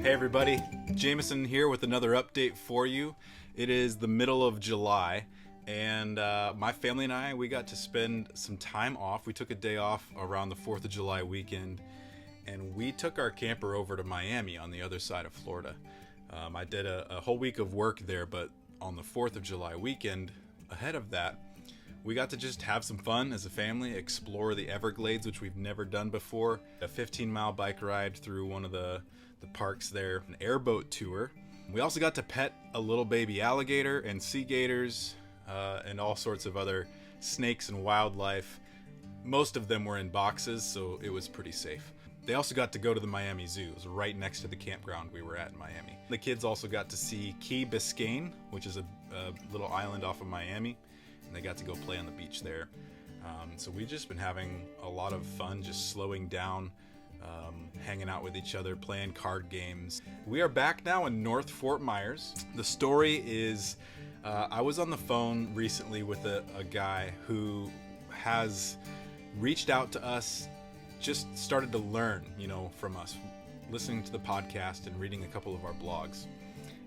Hey everybody, Jameson here with another update for you. It is the middle of July, and my family and we got to spend some time off. We took a day off around the 4th of July weekend, and we took our camper over to Miami on the other side of Florida. I did a whole week of work there, but on the 4th of July weekend, ahead of that, we got to just have some fun as a family, explore the Everglades, which we've never done before. A 15-mile bike ride through one of the parks there, an airboat tour. We also got to pet a little baby alligator and sea gators and all sorts of other snakes and wildlife. Most of them were in boxes, so it was pretty safe. They also got to go to the Miami Zoo. It was right next to the campground we were at in Miami. The kids also got to see Key Biscayne, which is a little island off of Miami, and they got to go play on the beach there. So we've just been having a lot of fun, just slowing down, hanging out with each other, playing card games. We are back now in North Fort Myers. The story is, I was on the phone recently with a guy who has reached out to us, just started to learn, from us, listening to the podcast and reading a couple of our blogs.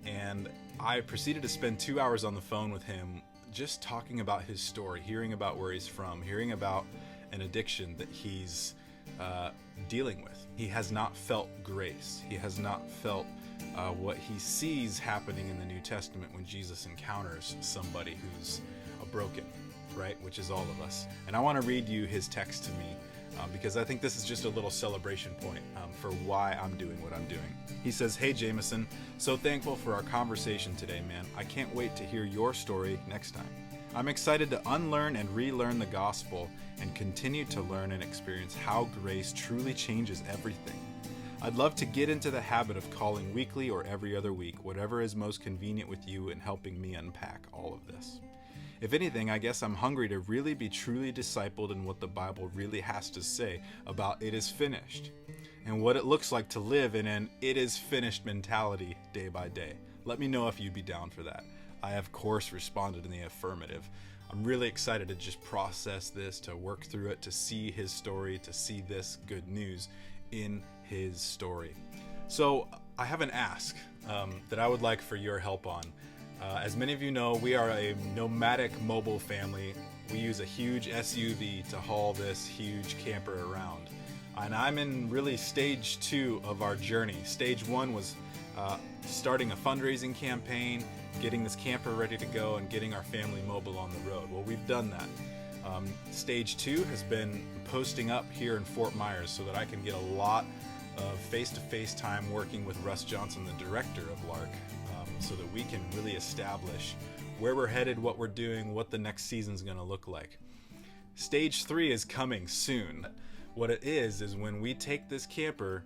And I proceeded to spend 2 hours on the phone with him, just talking about his story, hearing about where he's from, hearing about an addiction that he's dealing with. He has not felt grace. He has not felt what he sees happening in the New Testament when Jesus encounters somebody who's broken, right? Which is all of us. And I want to read you his text to me because I think this is just a little celebration point for why I'm doing what I'm doing. He says, "Hey Jameson, so thankful for our conversation today, man. I can't wait to hear your story next time. I'm excited to unlearn and relearn the gospel and continue to learn and experience how grace truly changes everything. I'd love to get into the habit of calling weekly or every other week, whatever is most convenient with you in helping me unpack all of this. If anything, I guess I'm hungry to really be truly discipled in what the Bible really has to say about it is finished and what it looks like to live in an it is finished mentality day by day. Let me know if you'd be down for that." I, of course, responded in the affirmative. I'm really excited to just process this, to work through it, to see his story, to see this good news in his story. So I have an ask that I would like for your help on. As many of you know, we are a nomadic mobile family. We use a huge SUV to haul this huge camper around. And I'm in really stage 2 of our journey. Stage 1 was starting a fundraising campaign, getting this camper ready to go, and getting our family mobile on the road. Well, we've done that. Stage 2 has been posting up here in Fort Myers so that I can get a lot of face-to-face time working with Russ Johnson, the director of LARC, so that we can really establish where we're headed, what we're doing, what the next season's going to look like. Stage 3 is coming soon. What it is when we take this camper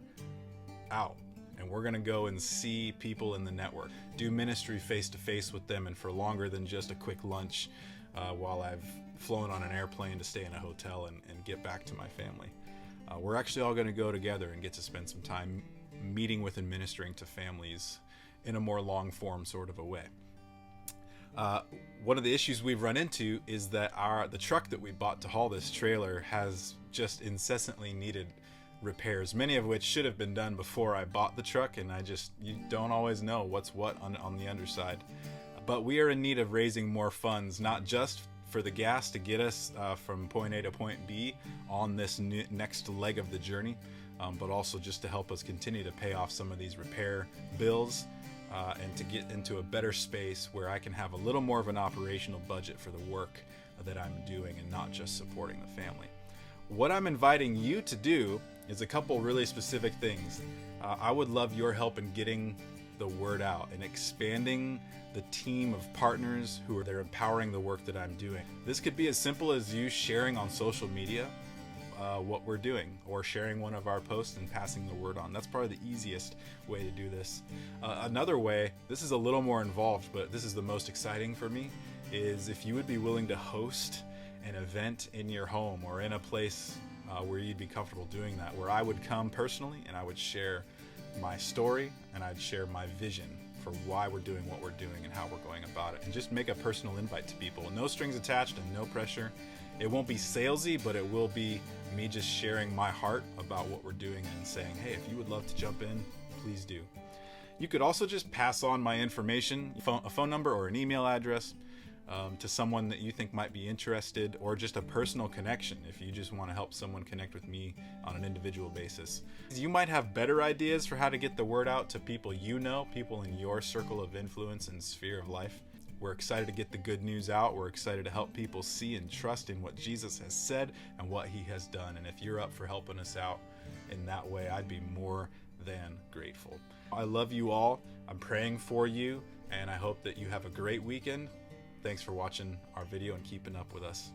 out, and we're going to go and see people in the network, do ministry face-to-face with them, and for longer than just a quick lunch while I've flown on an airplane to stay in a hotel and get back to my family. We're actually all going to go together and get to spend some time meeting with and ministering to families in a more long-form sort of a way. One of the issues we've run into is that the truck that we bought to haul this trailer has just incessantly needed repairs, many of which should have been done before I bought the truck, and you don't always know what's what on the underside. But we are in need of raising more funds, not just for the gas to get us from point A to point B on this next leg of the journey, but also just to help us continue to pay off some of these repair bills and to get into a better space where I can have a little more of an operational budget for the work that I'm doing and not just supporting the family. What I'm inviting you to do is a couple really specific things. I would love your help in getting the word out and expanding the team of partners who are there empowering the work that I'm doing. This could be as simple as you sharing on social media what we're doing, or sharing one of our posts and passing the word on. That's probably the easiest way to do this. Another way, this is a little more involved, but this is the most exciting for me, is if you would be willing to host an event in your home or in a place where you'd be comfortable doing that, where I would come personally and I would share my story and I'd share my vision for why we're doing what we're doing and how we're going about it, and just make a personal invite to people. No strings attached and no pressure. It won't be salesy, but it will be me just sharing my heart about what we're doing and saying, hey, if you would love to jump in, please do. You could also just pass on my information, a phone number or an email address, to someone that you think might be interested, or just a personal connection if you just want to help someone connect with me on an individual basis. You might have better ideas for how to get the word out to people you know, people in your circle of influence and sphere of life. We're excited to get the good news out. We're excited to help people see and trust in what Jesus has said and what he has done. And if you're up for helping us out in that way, I'd be more than grateful. I love you all. I'm praying for you, and I hope that you have a great weekend. Thanks for watching our video and keeping up with us.